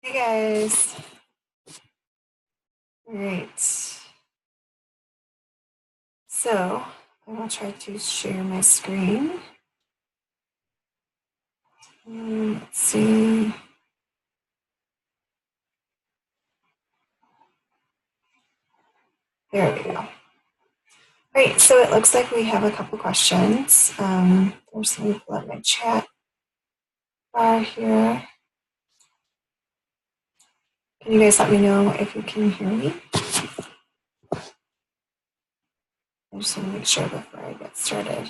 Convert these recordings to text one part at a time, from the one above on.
Hey guys. All right. So I will try to share my screen. Let's see. There we go. All right. So it looks like we have a couple questions. First, let me pull up my chat bar here. Can you guys let me know if you can hear me? I just want to make sure before I get started.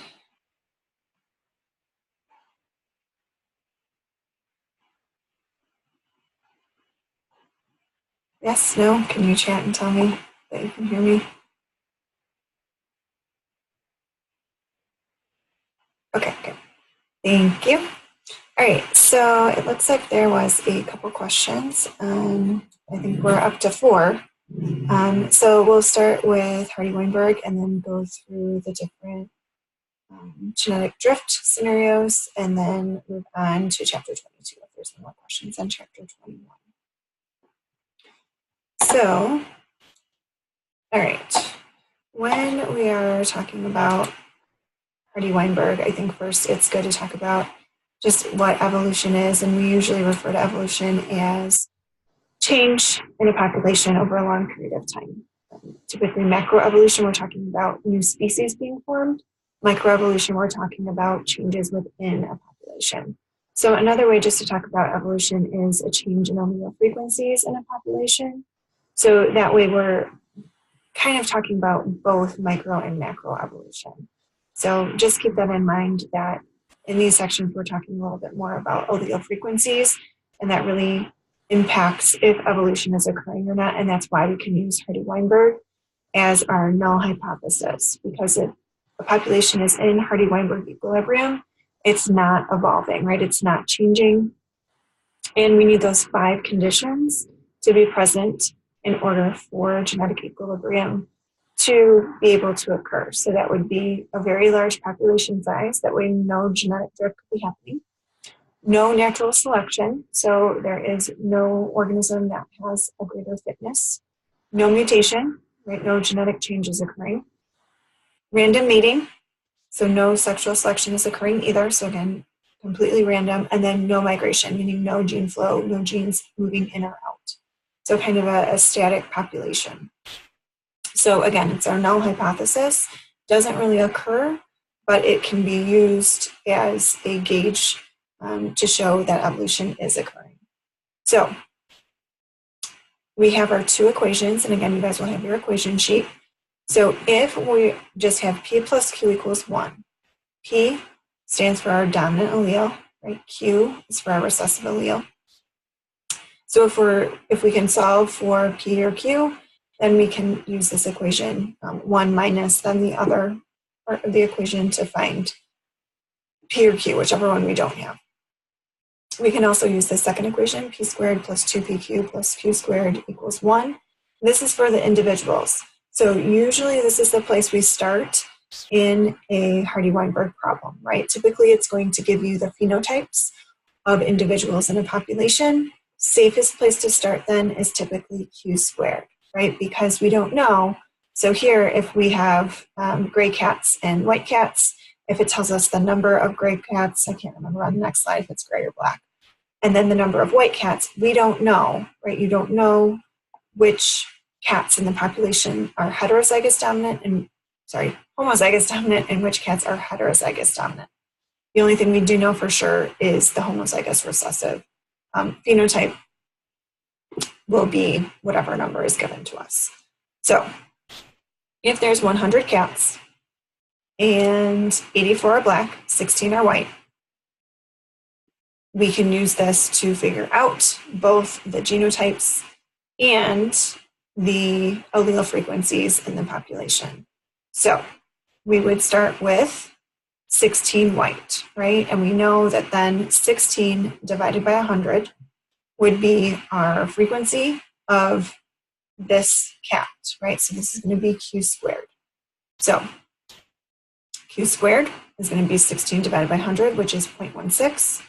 Yes, no? Can you chat and tell me that you can hear me? Okay, good. Thank you. All right, so it looks like there was a couple questions. I think we're up to 4. So we'll start with Hardy-Weinberg and then go through the different genetic drift scenarios and then move on to chapter 22 if there's any more questions on chapter 21. So, all right, when we are talking about Hardy-Weinberg, I think first it's good to talk about just what evolution is, and we usually refer to evolution as change in a population over a long period of time. Typically, macroevolution, we're talking about new species being formed. Microevolution, we're talking about changes within a population. So another way just to talk about evolution is a change in allele frequencies in a population. So that way we're kind of talking about both micro and macro evolution. So just keep that in mind that in these sections, we're talking a little bit more about allele frequencies, and that really impacts if evolution is occurring or not. And that's why we can use Hardy-Weinberg as our null hypothesis, because if a population is in Hardy-Weinberg equilibrium, it's not evolving, right? It's not changing. And we need those 5 conditions to be present in order for genetic equilibrium to be able to occur. So that would be a very large population size. That way no genetic drift could be happening. No natural selection, so there is no organism that has a greater fitness. No mutation, right? No genetic changes occurring. Random mating, so no sexual selection is occurring either. So again, completely random. And then no migration, meaning no gene flow, no genes moving in or out. So kind of a static population. So again, it's our null hypothesis. Doesn't really occur, but it can be used as a gauge to show that evolution is occurring. So we have our 2 equations, and again, you guys will have your equation sheet. So if we just have P plus Q equals 1, P stands for our dominant allele, right? Q is for our recessive allele. So if we can solve for P or Q, then we can use this equation, 1 minus then the other part of the equation to find P or Q, whichever one we don't have. We can also use the second equation, P squared plus 2PQ plus Q squared equals 1. This is for the individuals. So usually this is the place we start in a Hardy-Weinberg problem, right? Typically it's going to give you the phenotypes of individuals in a population. Safest place to start then is typically Q squared, right? Because we don't know. So here, if we have gray cats and white cats, if it tells us the number of gray cats, I can't remember on the next slide if it's gray or black, and then the number of white cats, we don't know, right? You don't know which cats in the population are homozygous dominant and which cats are heterozygous dominant. The only thing we do know for sure is the homozygous recessive phenotype will be whatever number is given to us. So if there's 100 cats and 84 are black, 16 are white, we can use this to figure out both the genotypes and the allele frequencies in the population. So we would start with 16 white, right? And we know that then 16 divided by 100 would be our frequency of this cat, right? So this is going to be Q squared. So Q squared is going to be 16 divided by 100, which is 0.16.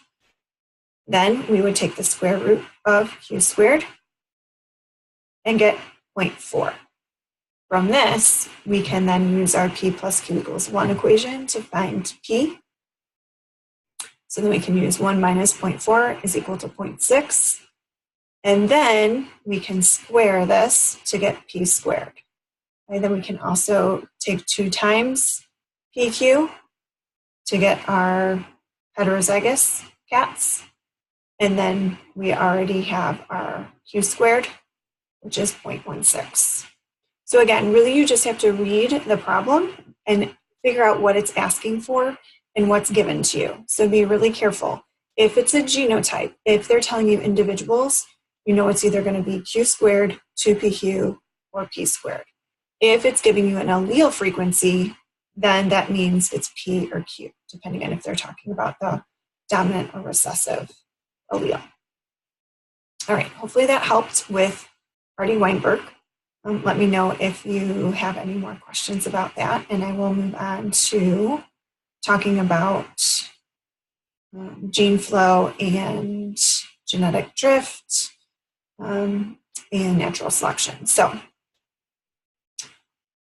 Then we would take the square root of q squared and get 0.4. From this, we can then use our p plus q equals 1 equation to find p. So then we can use 1 minus 0.4 is equal to 0.6. And then we can square this to get p squared. And then we can also take 2 times pq to get our heterozygous cats. And then we already have our q squared, which is 0.16. So again, really you just have to read the problem and figure out what it's asking for and what's given to you. So be really careful. If it's a genotype, if they're telling you individuals, you know it's either going to be q squared, 2pq, or p squared. If it's giving you an allele frequency, then that means it's p or q, depending on if they're talking about the dominant or recessive allele. All right, hopefully that helped with Hardy-Weinberg. Let me know if you have any more questions about that, and I will move on to talking about gene flow and genetic drift and natural selection. So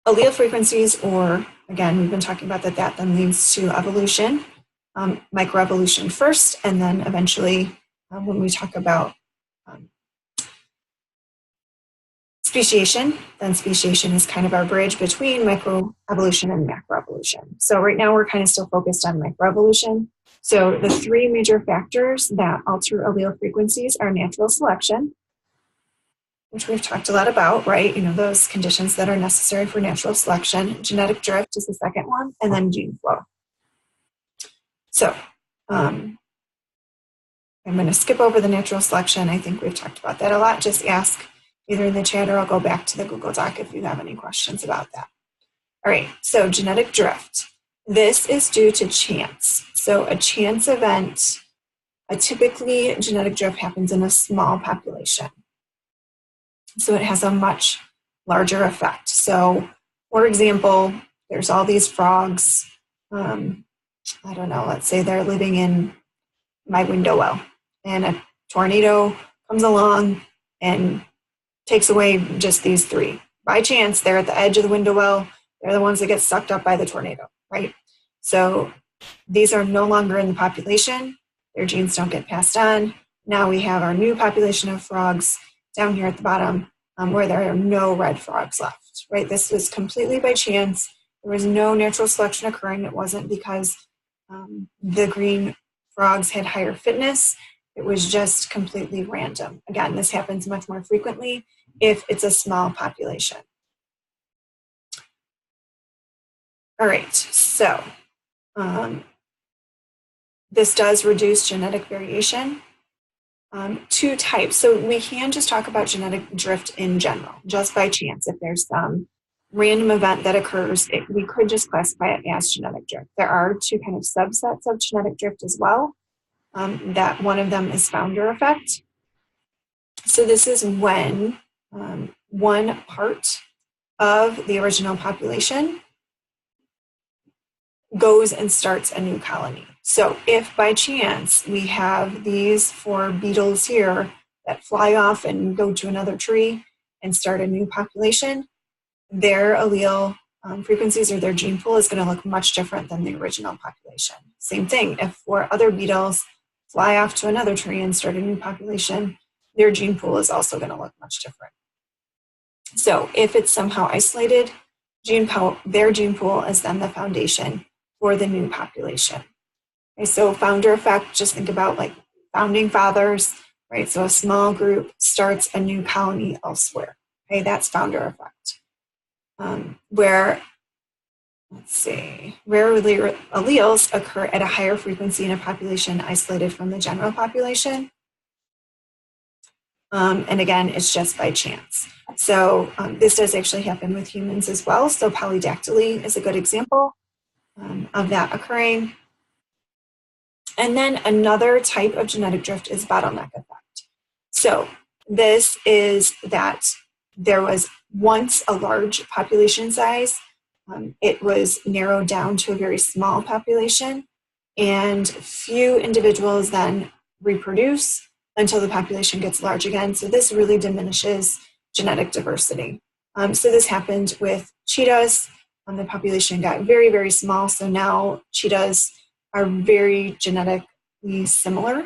allele frequencies, or again, we've been talking about that then leads to evolution, microevolution first, and then eventually when we talk about speciation, then speciation is kind of our bridge between microevolution and macroevolution. So right now we're kind of still focused on microevolution. So the 3 major factors that alter allele frequencies are natural selection, which we've talked a lot about, right? You know, those conditions that are necessary for natural selection. Genetic drift is the second one, and then gene flow. So I'm going to skip over the natural selection. I think we've talked about that a lot. Just ask either in the chat or I'll go back to the Google Doc if you have any questions about that. All right, so genetic drift. This is due to chance. So a chance event, typically genetic drift happens in a small population. So it has a much larger effect. So for example, there's all these frogs, I don't know, let's say they're living in my window well, and a tornado comes along and takes away just these 3. By chance, they're at the edge of the window well. They're the ones that get sucked up by the tornado, right? So these are no longer in the population. Their genes don't get passed on. Now we have our new population of frogs down here at the bottom where there are no red frogs left, right? This was completely by chance. There was no natural selection occurring. It wasn't because the green frogs had higher fitness. It was just completely random. Again, this happens much more frequently if it's a small population. All right, so this does reduce genetic variation. 2 types. So we can just talk about genetic drift in general, just by chance. If there's some random event that occurs, we could just classify it as genetic drift. There are 2 kind of subsets of genetic drift as well. That one of them is founder effect. So this is when one part of the original population goes and starts a new colony. So if by chance we have these 4 beetles here that fly off and go to another tree and start a new population, their allele frequencies or their gene pool is going to look much different than the original population. Same thing, if 4 other beetles fly off to another tree and start a new population, their gene pool is also going to look much different. So if it's somehow isolated, their gene pool is then the foundation for the new population. Okay, so founder effect, just think about like founding fathers, right? So a small group starts a new colony elsewhere. Okay, that's founder effect. Where, let's see, rare alleles occur at a higher frequency in a population isolated from the general population. And again, it's just by chance. So this does actually happen with humans as well. So polydactyly is a good example of that occurring. And then another type of genetic drift is bottleneck effect. So this is that there was once a large population size. It was narrowed down to a very small population, and few individuals then reproduce until the population gets large again. So this really diminishes genetic diversity. So this happened with cheetahs. The population got very, very small. So now cheetahs are very genetically similar,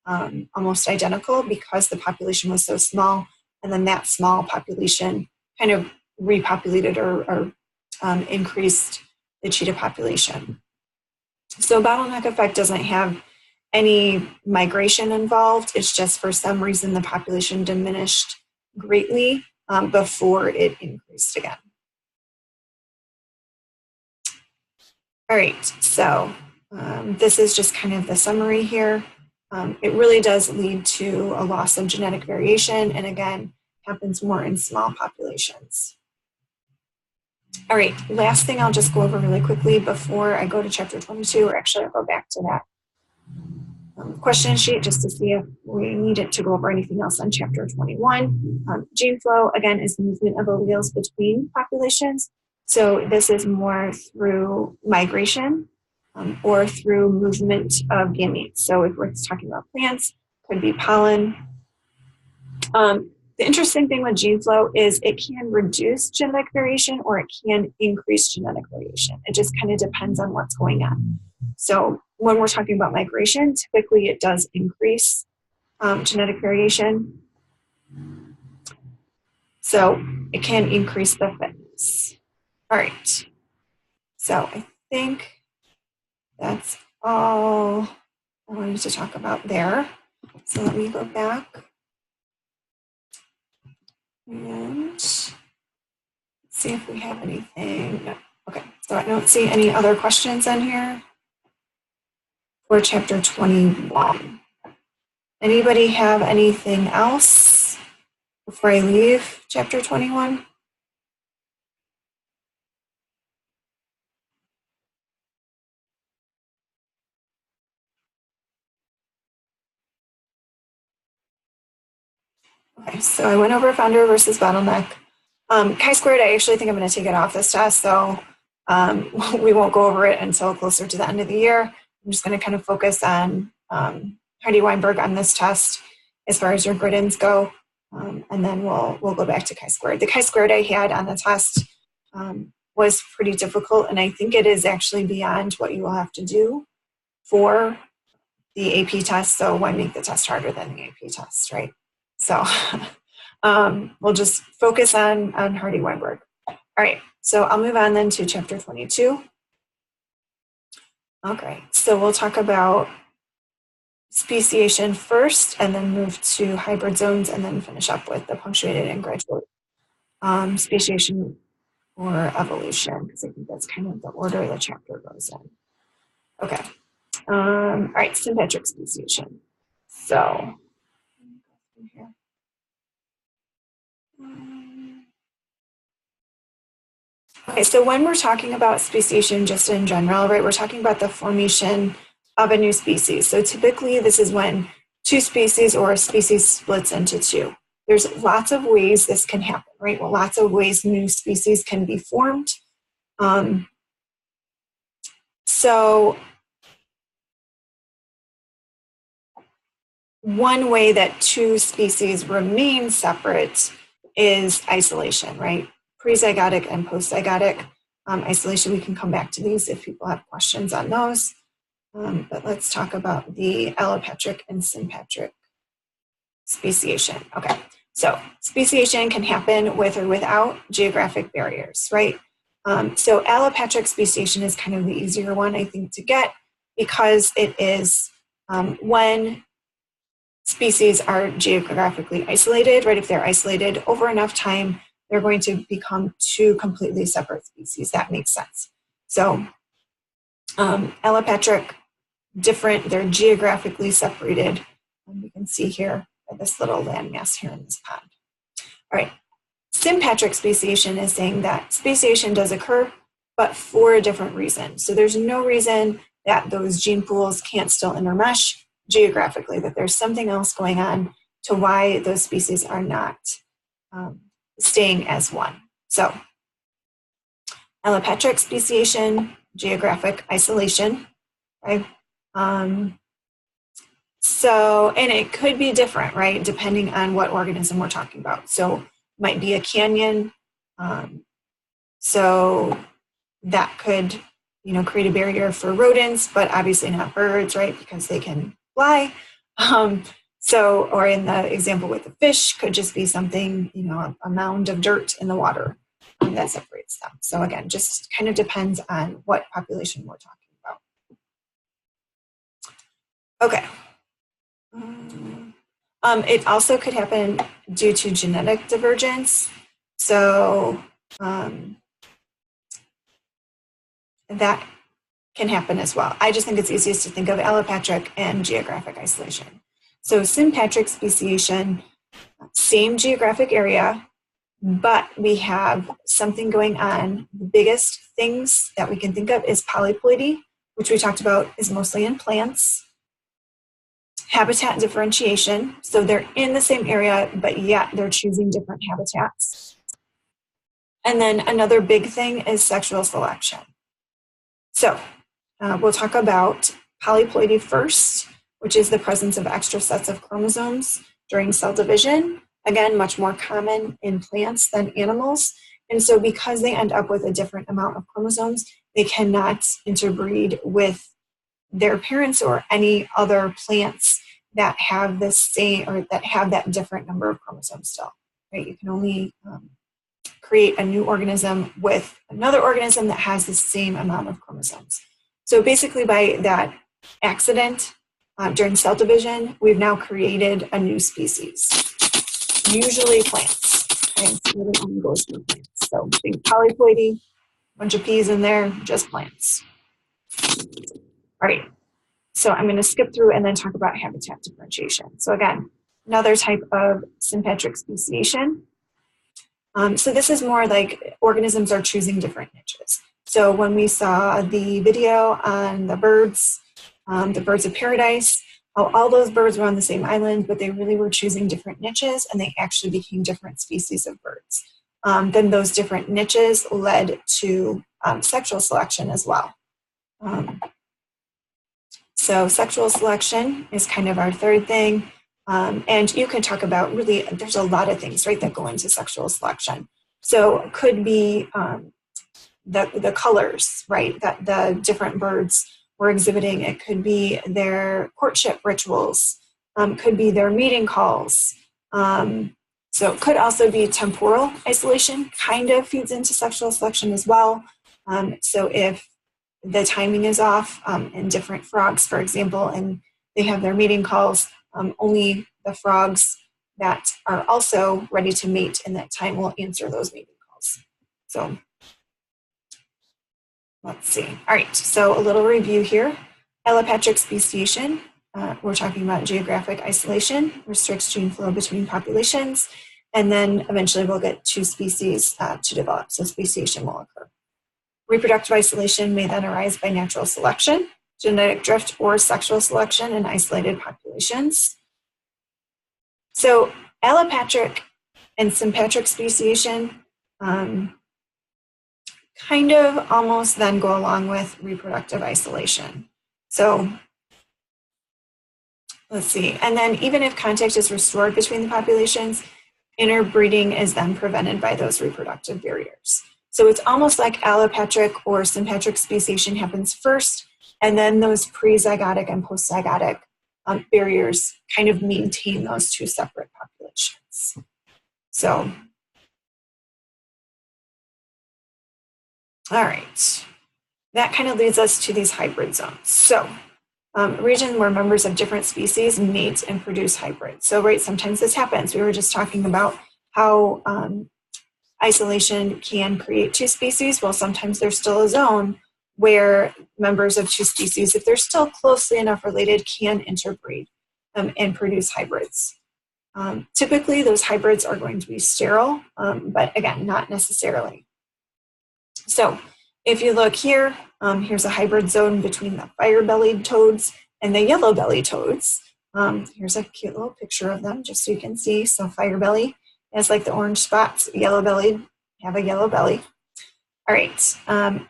almost identical, because the population was so small. And then that small population kind of repopulated or increased the cheetah population. So bottleneck effect doesn't have any migration involved. It's just for some reason the population diminished greatly before it increased again. All right, so this is just kind of the summary here. It really does lead to a loss of genetic variation, and again, happens more in small populations. All right, last thing I'll just go over really quickly before I go to chapter 22, or actually I'll go back to that question sheet just to see if we needed to go over anything else on chapter 21. Gene flow, again, is movement of alleles between populations. So this is more through migration or through movement of gametes. So if we're talking about plants, could be pollen. The interesting thing with gene flow is it can reduce genetic variation or it can increase genetic variation. It just kind of depends on what's going on. So when we're talking about migration, typically it does increase genetic variation. So it can increase the fitness. All right. So I think that's all I wanted to talk about there. So let me go back and see if we have anything. No. Okay, so I don't see any other questions in here for chapter 21. Anybody have anything else before I leave chapter 21? Okay, so I went over founder versus bottleneck. Chi-squared, I actually think I'm going to take it off this test, so we won't go over it until closer to the end of the year. I'm just going to kind of focus on Hardy-Weinberg on this test as far as your grid-ins go, and then we'll go back to chi-squared. The chi-squared I had on the test was pretty difficult, and I think it is actually beyond what you will have to do for the AP test, so why make the test harder than the AP test, right? So we'll just focus on Hardy-Weinberg. All right, so I'll move on then to chapter 22. Okay, so we'll talk about speciation first and then move to hybrid zones and then finish up with the punctuated and gradual speciation or evolution, because I think that's kind of the order the chapter goes in. Okay, all right, sympatric speciation. So, okay, so when we're talking about speciation just in general, right, we're talking about the formation of a new species. So typically this is when two species or a species splits into two. There's lots of ways this can happen, right? Well, lots of ways new species can be formed. So one way that two species remain separate is isolation, right? Prezygotic and postzygotic isolation. We can come back to these if people have questions on those. But let's talk about the allopatric and sympatric speciation. Okay, so speciation can happen with or without geographic barriers, right? So allopatric speciation is kind of the easier one, I think, to get because it is when species are geographically isolated, right? If they're isolated over enough time, they're going to become two completely separate species. That makes sense. So allopatric, different, they're geographically separated. And you can see here this little landmass here in this pond. All right, sympatric speciation is saying that speciation does occur, but for a different reason. So there's no reason that those gene pools can't still intermesh geographically, that there's something else going on to why those species are not staying as one. So allopatric speciation, geographic isolation, right? So, and it could be different, right? Depending on what organism we're talking about. So, might be a canyon. So that could, create a barrier for rodents, but obviously not birds, right? Because they can fly. Or in the example with the fish, could just be something, a mound of dirt in the water that separates them. So again, just kind of depends on what population we're talking about. Okay. It also could happen due to genetic divergence. So that can happen as well. I just think it's easiest to think of allopatric and geographic isolation. So sympatric speciation, same geographic area, but we have something going on. The biggest things that we can think of is polyploidy, which we talked about is mostly in plants. Habitat differentiation, so they're in the same area, but yet they're choosing different habitats. And then another big thing is sexual selection. So we'll talk about polyploidy first, which is the presence of extra sets of chromosomes during cell division. Again, much more common in plants than animals. And so because they end up with a different amount of chromosomes, they cannot interbreed with their parents or any other plants that have the same or that have that different number of chromosomes still. Right? You can only create a new organism with another organism that has the same amount of chromosomes. So basically by that accident during cell division, we've now created a new species, usually plants. Okay, so it only goes through plants. So think polyploidy, bunch of peas in there, just plants. All right, so I'm going to skip through and then talk about habitat differentiation. So again, another type of sympatric speciation. So this is more like organisms are choosing different niches. So when we saw the video on the birds of paradise, how all those birds were on the same island, but they really were choosing different niches and they actually became different species of birds. Then those different niches led to sexual selection as well. So sexual selection is kind of our third thing. And you can talk about really, there's a lot of things, right, that go into sexual selection. So it could be the colors, right, that the different birds were exhibiting. It could be their courtship rituals, could be their mating calls. So it could also be temporal isolation, kind of feeds into sexual selection as well. So if the timing is off in different frogs, for example, and they have their mating calls, only the frogs that are also ready to mate in that time will answer those mating calls. So let's see. All right, so a little review here. Allopatric speciation, we're talking about geographic isolation, restricts gene flow between populations, and then eventually we'll get two species to develop, so speciation will occur. Reproductive isolation may then arise by natural selection, genetic drift, or sexual selection in isolated populations. So allopatric and sympatric speciation kind of almost then go along with reproductive isolation. So let's see. And then even if contact is restored between the populations, interbreeding is then prevented by those reproductive barriers. So it's almost like allopatric or sympatric speciation happens first, and then those pre-zygotic and post-zygotic barriers kind of maintain those two separate populations. So, all right, that kind of leads us to these hybrid zones. So, region where members of different species mate and produce hybrids. So, right, sometimes this happens. We were just talking about how isolation can create two species. Well, sometimes there's still a zone where members of two species, if they're still closely enough related, can interbreed and produce hybrids. Typically, those hybrids are going to be sterile, but again, not necessarily. So if you look here, here's a hybrid zone between the fire-bellied toads and the yellow-bellied toads. Here's a cute little picture of them, just so you can see. So fire-belly has like the orange spots, yellow-bellied have a yellow belly. All right,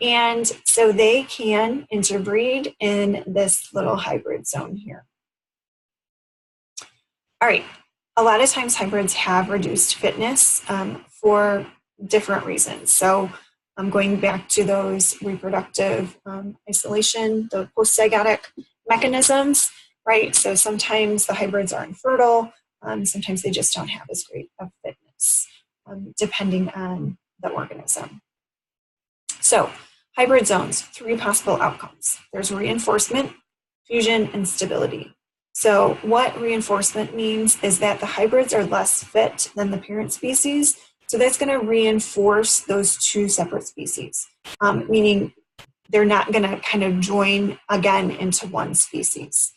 and so they can interbreed in this little hybrid zone here. All right. A lot of times hybrids have reduced fitness for different reasons. So I'm going back to those reproductive isolation, the post-zygotic mechanisms, right? So sometimes the hybrids are infertile. Sometimes they just don't have as great of fitness, depending on the organism. So hybrid zones, 3 possible outcomes. There's reinforcement, fusion, and stability. So what reinforcement means is that the hybrids are less fit than the parent species. So that's going to reinforce those 2 separate species, meaning they're not going to kind of join again into one species.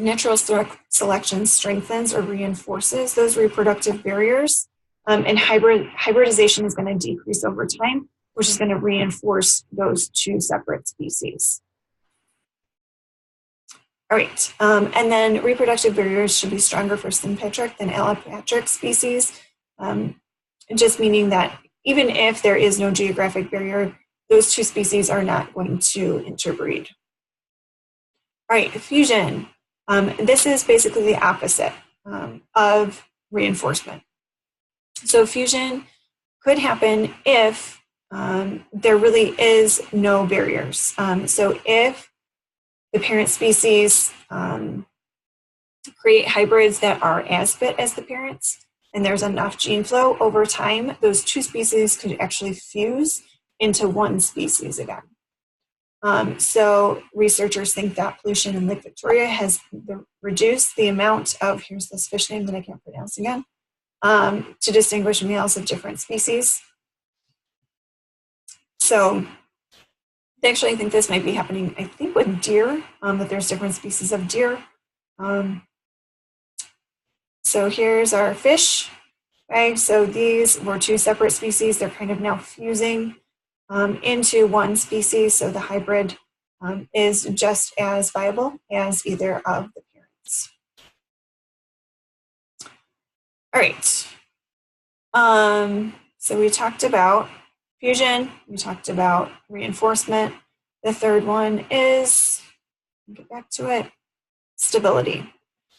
Natural selection strengthens or reinforces those reproductive barriers, and hybridization is going to decrease over time, which is going to reinforce those 2 separate species. All right, and then reproductive barriers should be stronger for sympatric than allopatric species, just meaning that even if there is no geographic barrier, those 2 species are not going to interbreed. All right, fusion. This is basically the opposite of reinforcement. So fusion could happen if there really is no barriers. So if the parent species create hybrids that are as fit as the parents, and there's enough gene flow over time, those 2 species could actually fuse into one species again. So researchers think that pollution in Lake Victoria has reduced the amount of, here's this fish name that I can't pronounce again, to distinguish males of different species. So they actually think this might be happening, I think, with deer, that there's different species of deer. So here's our fish, right? So these were 2 separate species. They're kind of now fusing into one species. So the hybrid is just as viable as either of the parents. All right. So we talked about fusion. We talked about reinforcement. The third one is, get back to it, stability.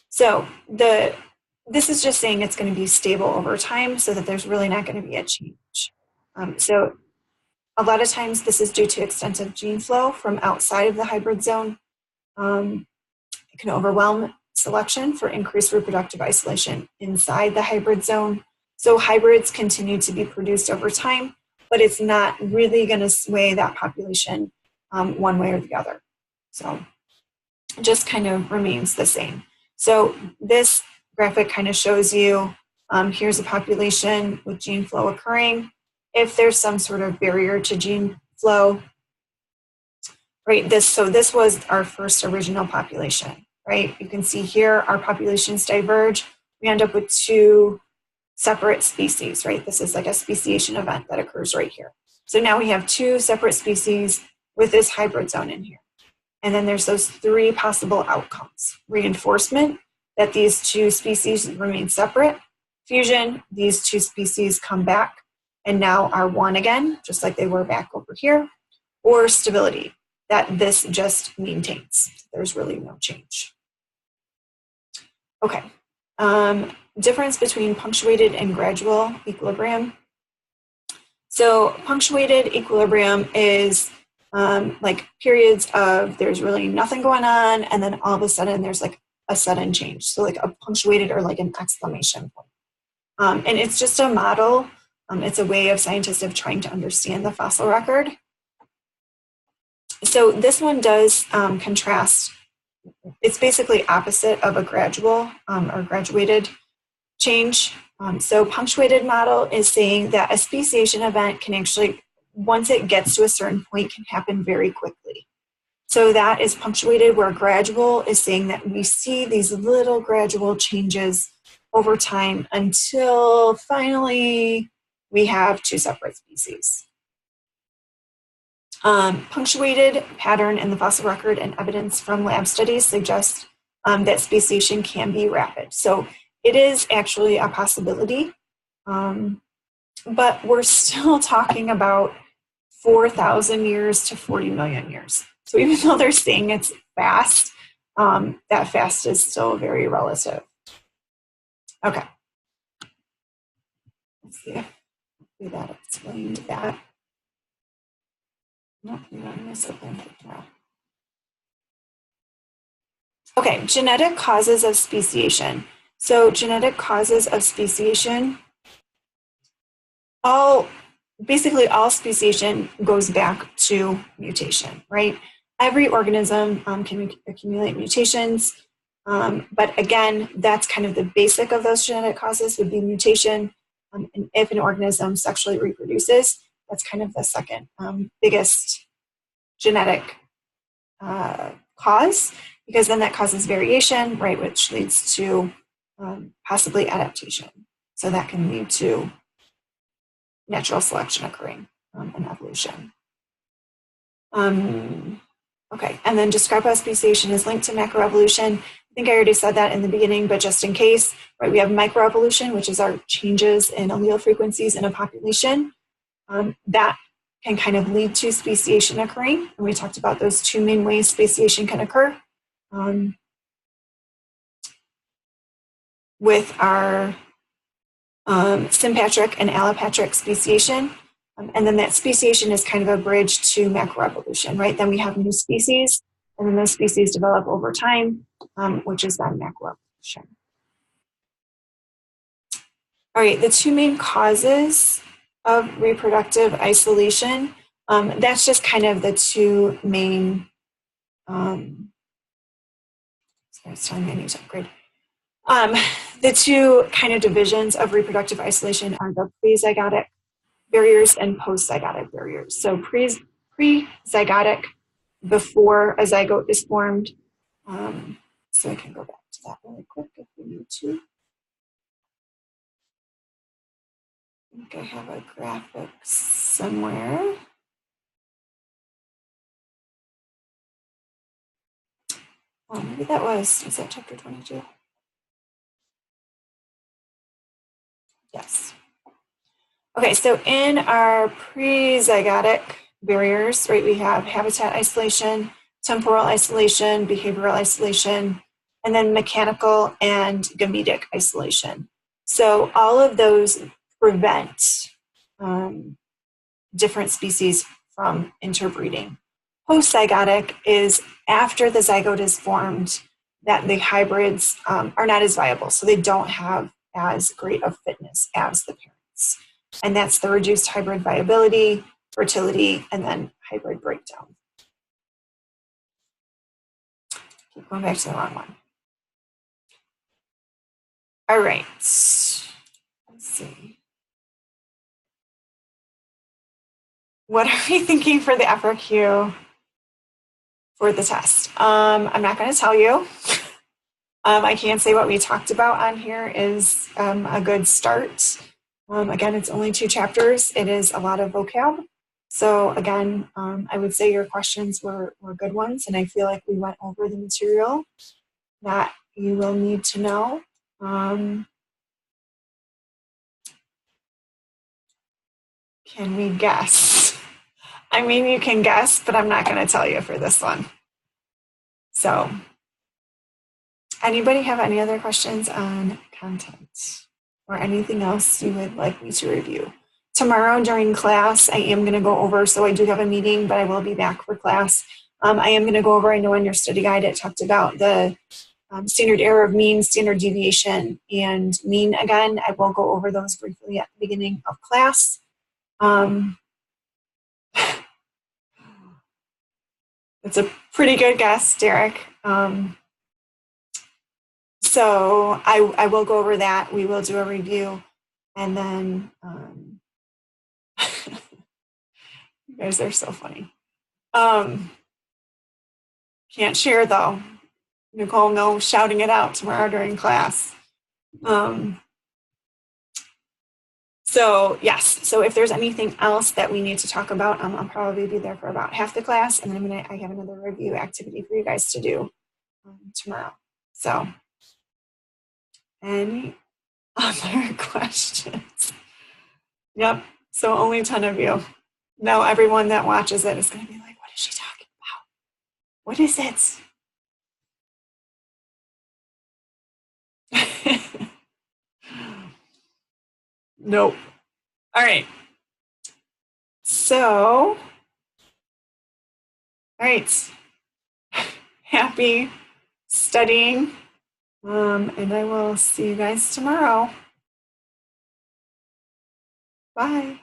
So this is just saying it's going to be stable over time so that there's really not going to be a change. So a lot of times this is due to extensive gene flow from outside of the hybrid zone. It can overwhelm selection for increased reproductive isolation inside the hybrid zone. So hybrids continue to be produced over time, but it's not really going to sway that population one way or the other. So it just kind of remains the same. So this graphic kind of shows you, here's a population with gene flow occurring. If there's some sort of barrier to gene flow, right? So this was our first original population, right? You can see here our populations diverge. We end up with 2 separate species, right? This is like a speciation event that occurs right here. So now we have 2 separate species with this hybrid zone in here. And then there's those 3 possible outcomes. Reinforcement, that these 2 species remain separate. Fusion, these 2 species come back and now are one again, just like they were back over here. Or stability, that this just maintains. There's really no change. Okay. Difference between punctuated and gradual equilibrium. So punctuated equilibrium is like periods of there's really nothing going on, and then all of a sudden there's like a sudden change. So like a punctuated or like an exclamation point. And it's just a model. It's a way of scientists of trying to understand the fossil record. So this one does contrast. It's basically opposite of a gradual or graduated change. So punctuated model is saying that a speciation event can actually, once it gets to a certain point, can happen very quickly. So that is punctuated, where gradual is saying that we see these little gradual changes over time until finally we have 2 separate species. Punctuated pattern in the fossil record and evidence from lab studies suggest that speciation can be rapid. So it is actually a possibility, but we're still talking about 4,000 years to 40 million years. So even though they're saying it's fast, that fast is still very relative. Okay. Let's see if that explained that. Nope, you don't miss a thing. Okay, genetic causes of speciation. So genetic causes of speciation, basically all speciation goes back to mutation, right? Every organism can accumulate mutations, but again, that's kind of the basic of those genetic causes would be mutation. And if an organism sexually reproduces, that's kind of the second biggest genetic cause, because then that causes variation, right, which leads to possibly adaptation. So that can lead to natural selection occurring in evolution. Okay, and then discrepa speciation is linked to macroevolution. I think I already said that in the beginning, but just in case, right, we have microevolution, which is our changes in allele frequencies in a population. That can kind of lead to speciation occurring. And we talked about those two main ways speciation can occur. With our sympatric and allopatric speciation. And then that speciation is kind of a bridge to macroevolution, right? Then we have new species, and then those species develop over time, which is then macroevolution. All right, the two main causes of reproductive isolation, that's just kind of the two main, sorry, it's telling me I need to upgrade. The two kind of divisions of reproductive isolation are the pre-zygotic barriers and post-zygotic barriers. So pre-zygotic, before a zygote is formed. So I can go back to that really quick if we need to. I think I have a graphic somewhere. Oh, maybe that was that chapter 22? Yes. Okay, so in our pre-zygotic barriers, right, we have habitat isolation, temporal isolation, behavioral isolation, and then mechanical and gametic isolation. So all of those prevent different species from interbreeding. Post-zygotic is after the zygote is formed that the hybrids are not as viable, so they don't have as great of fitness as the parents. And that's the reduced hybrid viability, fertility, and then hybrid breakdown. Keep going back to the wrong one. All right, let's see. What are we thinking for the FRQ for the test? I'm not going to tell you. I can say what we talked about on here is a good start. Again, it's only 2 chapters. It is a lot of vocab. So again, I would say your questions were good ones, and I feel like we went over the material that you will need to know. Can we guess? I mean, you can guess, but I'm not going to tell you for this one. So, anybody have any other questions on content or anything else you would like me to review? Tomorrow during class, I am going to go over, so I do have a meeting, but I will be back for class. I am going to go over, I know in your study guide it talked about the standard error of mean, standard deviation, and mean again. I will go over those briefly at the beginning of class. It's a pretty good guess, Derek. So I will go over that. We will do a review, and then you guys are so funny. Can't share though. Nicole, no shouting it out tomorrow during class. So yes, so if there's anything else that we need to talk about, I'll probably be there for about half the class, and then I have another review activity for you guys to do tomorrow. So any other questions? Yep, so only 10 of you. Now everyone that watches it is going to be like, what is she talking about? What is it? Nope. All right. So, all right. Happy studying. And I will see you guys tomorrow. Bye.